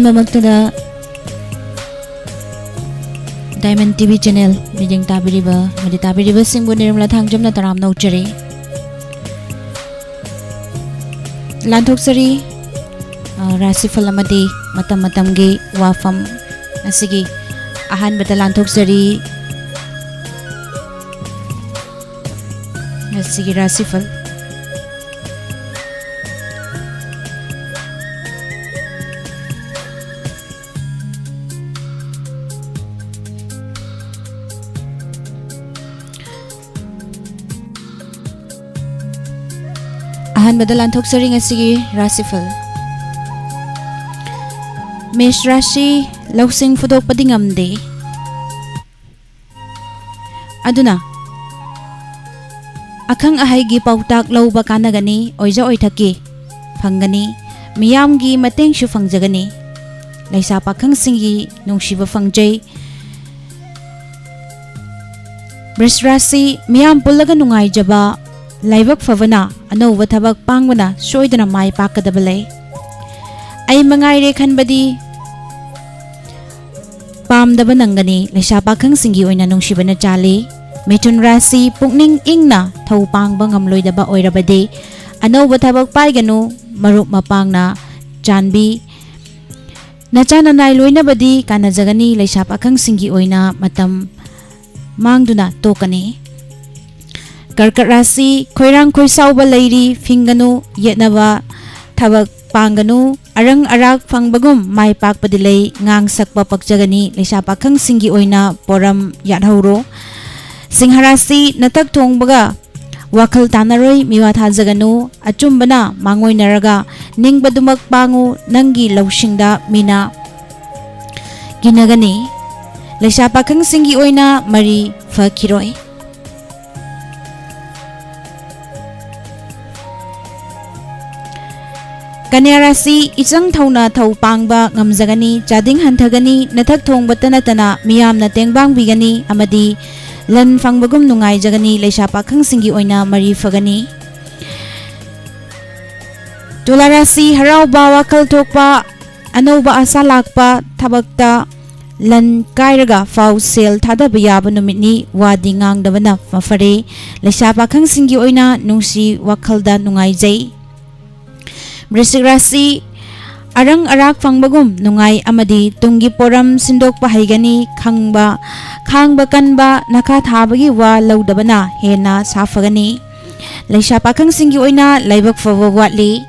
अहमदमक्तदा Diamond TV channel mijing tabiriba madi tabiriba singbu nirmala thangjamna taram nauchari lanthok-sari Rashi Phal amadi Matammatam gi Wapham asigi ahanbada lanthok-sari asigi Rashi Phal Ahmad लांथोक्सरी ngasi Rashi Phal Mesh Rashi lausing fudok padi ngamde aduna akhang ahai gi pautak lauba kanagani oija oithaki phangani miyam gi mateng shu phangjagani laisa pakhang singi nungshiba phangjai Mesh Rashi miyam pullaga nungai jaba Laibak favana anova thabak pangwana soidana mai pakadaba lei ai mangai re khanbadi pamdaba nangani laisa pakhang singi oina nungsibana chali Mithun Rashi pukning ingna thau pangba ngamloidaba oirabadi anova thabak paiganu marup mapangna chanbi nachana nai loinabadi kanajagani laisa pakhang singi oina matam mangduna tokani Karkat Rashi khoirang khoisauba leiri finganu yetnaba thabak panganu arang arak phangbagum mai pakpadi lei ngang sakpa pakjagani leisa pakhang singi oina poram yathhauro Singharashi natak thongbaga wakhal tanaroi miwa thajaganu achumbana mangoinaraga ningbadumak pangu nangi lausingda mina ginagani leisa pakhang singi oina mari fakhiroi Kanya Rashi isang thauna thau pangba ngamjagani chading hanthagani nathak thongba tanatana miyamna tengbang bigani amadi lan phangbagum nungai jagani leisa pakhang singi oina mari fagani Tula Rashi harauba wakal thokpa anauba asa lakpa thabakta lan kairaga fau sel thadaba yaba numitni wadi ngangdabana mafare leisa pakhang singi oina nungsi wakhalda nungai jai Wrishik Rashi arang arak phangbagum nungai amadi tungi poram sindok pahaigani khangba kanba nakha thabagi wa laudabana hena safagani leisa pakhang singi oina laibak fawa watli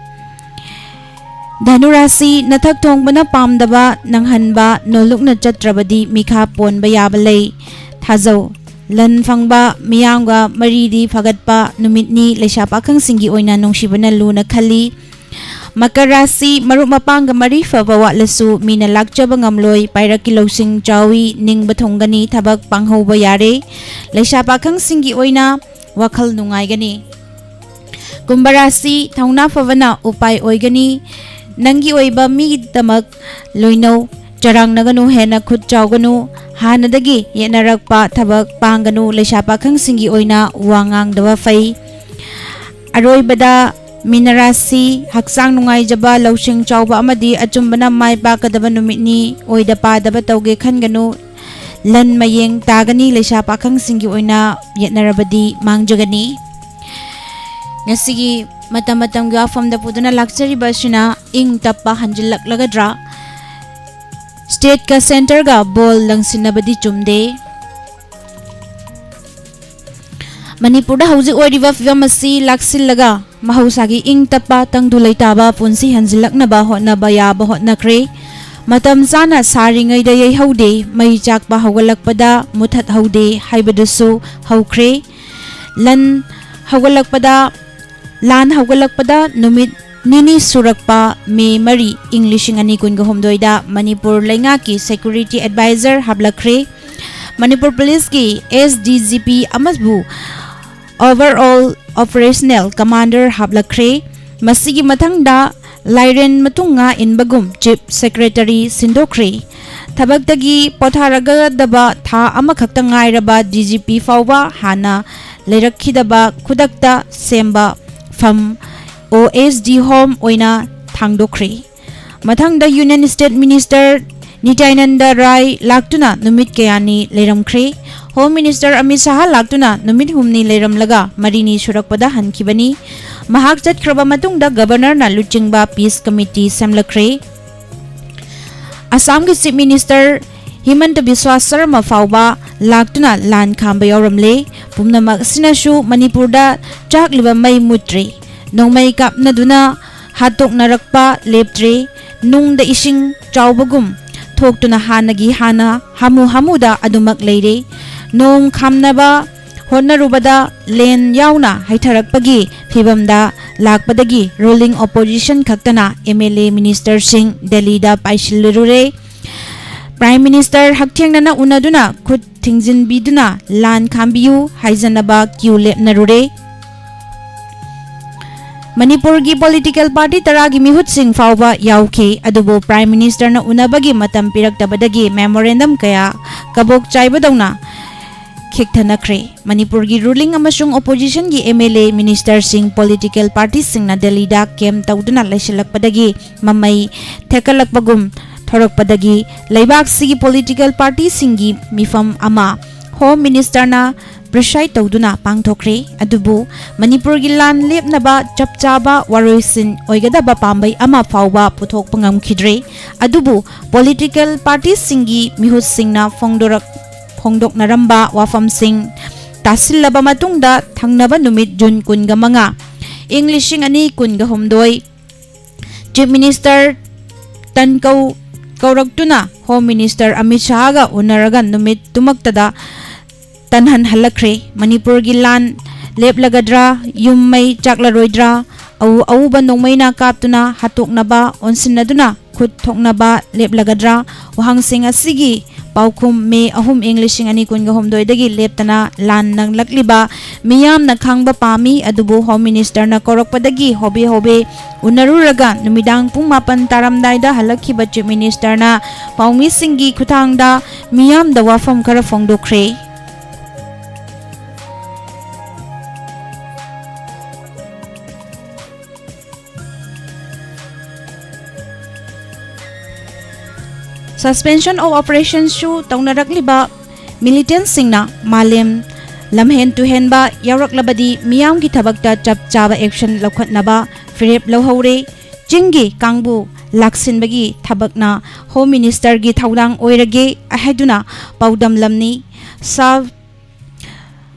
Dhanu Rashi nathak thongbana pamdaba nanghanba nolukna chatrabadi mikha ponba yabalei thajau lan phangba miyamga maridi phagatpa numitni leisa pakhang singi oina nungsibana luna khali Makar Rashi marup mapangga mari faba watlasu mina lakjaba ngamloi pairaki losing chawi ningba thonggani thabak panghauba yare leisa pakhang singi oina wakhal nungai gani Kumbha Rashi thauna favana upai oigani nangi oiba mi damak loinau charang naganu hena khut chawganu hanadagi yenarakpa thabak panganu leisa pakhang singi oina wangang dawa fai aroibada Mina Rashi haksang nungai jaba lausing chawba amadi achumbana mai pakadaba numitni oida padaba tauge khanganu lan mayeng tagani leisa pakhang singi oina yetnarabadi mangjagani ngasigi Matammatam gi Wapham da puduna lakchari basina ing tappa hanjillaklagadra state ka center ga bol langsinabadi chumde Manipur da hauji oiriba fivam asi laksillaga mahausagi ing tappa tangdu leitaba punsi hanjilaknaba hotnaba yaba hotnakre matam chana saringai da yei haude mai chakpa haugalakpada muthat haude haibadusu haukre lan haugalakpada numit nini surakpa me mari Englishing ani kunga homdoida Manipur laingaki security advisor hablakre Manipur police ki SDGP amasbu overall operational commander hablakre masigi mathangda lairen matunga inbagum chief secretary sindokre thabakdagi potharaga daba tha amakhakta ngairaba DGP fawba hana leirakhidaba khudakta semba pham OSD home oina thangdokre Mathangda Union State Minister Nityananda Rai laktuna numit kayani leiramkhre. Home Minister Amit Shah laktuna numit humni leiramlaga marini surakpada hankibani. Mahak chatkraba matungda Governor na luchingba Peace Committee semlakre. Assam ki Chief Minister Himanta Biswa Sarma Fauba laktuna lan khamba yauramle. Pumnamak sinashu Manipurda chakliba mai mutri. Nongmai kapnaduna hatok narakpa leptre. Nung da ising chawbagum thoktuna hanagi hana hamuda adumak leire. Nong khamnaba honnarubada len yauna haitharakpagi phibamda lakpadagi ruling opposition khaktana MLA Minister Singh Delhi da paishilurure. Prime Minister Hakthengna unaduna khut thingjin biduna lan khambiu haijanaba kiu lepnarure. Manipur ki political party taragi mihut sing fauba yauke adubo Prime Minister na unabagi matam piraktabadagi memorandum kaya kabok chaibadawna khiktanakre. Manipur ki ruling amasung opposition ki MLA Minister Singh political party sing na Delhi da kem tawduna laisilakpadagi mamai thekalakpagum thorakpadagi laibak sigi political party singi mifam ama Home Minister na Prashai tawduna pangthokre. Adubu Manipur gi lan lepnaba chapchaba waroisin oigadaba pambai ama fauba puthok pangam khidre. Adubu political party singi mihut singna phongdok naramba Wapham Singh tasillaba matungda thangnaba numit June kunga manga Englishing ani kunga homdoi Chief Minister Tankau Kauraktuna Home Minister Amit Shah ga unaraga numit tumaktada tanhan halakre. Manipur gi lan leplagadra yummai chaklaroidra au ba nongmai na kaptuna hatoknaba onsinaduna khut thoknaba leplagadra wahang sing asigi paukhum me ahum Englishing ani kunga homdoi dagi leptana lan nang lakliba miyam na khangba pami. Adubu Home Minister na korokpadagi hobe unaruraga numidang pung 8 taramdaida halakhiba Chief Minister na paumi singi khuthangda miyam da wafam kara phongdokre. Suspension of operations shu taunarakliba militant singna malem lamhen tuhenba yauraklabadi miyam ki thabakta chapchaba action lokhatnaba firep lohore. Jingi kangbu laksinbagi thabakna Home Minister gi thaudang oirage ahaduna paudam lamni sa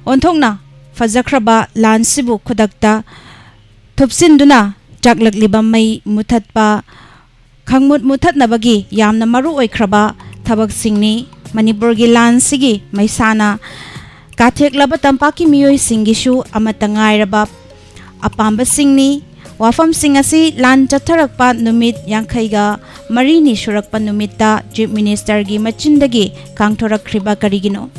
onthongna fajakraba lansibu khudakta thupsinduna chaklakliba mai muthatpa khangmut muthatnabagi yamna maru oikraba thabak singni. Manipur gi lan sigi maisana katheklaba tampaki miyoi singishu amatangairaba apamba singni. Wapham Singh asi lan chatharakpa numit yankhaiga marini surakpa numitta Chief Minister gi machindagi kangthorakhriba karigino.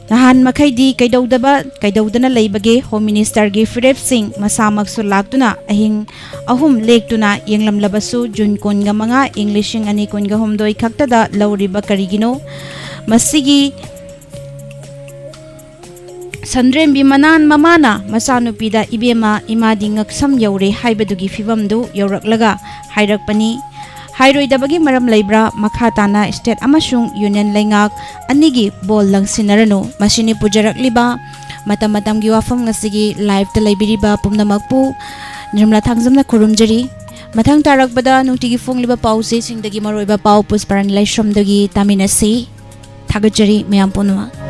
Nahan makhaidi kaidawdana leibage Home Minister gi Firep Singh masamaksu laktuna ahing ahum lektuna yenglamlabasu June kunga manga Englishing ani kunga homdoi khaktada lauriba karigino. Masigi Sandrem bimanan mamana masanupida ibema imadi ngaksam yaure haibadugi fibamdu yauraklaga hairakpani. Hairoidabagi maram leibra makhatana state amasung union lengak anigi bol langsinarano masini pujarakliba Matammatam gi Wapham ngasigi live ta leibiriba pumnamakpu nirmla thangjamna khurumjari. Mathang tarakbada nutigi fongliba pause singdagi maroiba pau pusparan laishramdagi taminasi thagajari meyam punwa.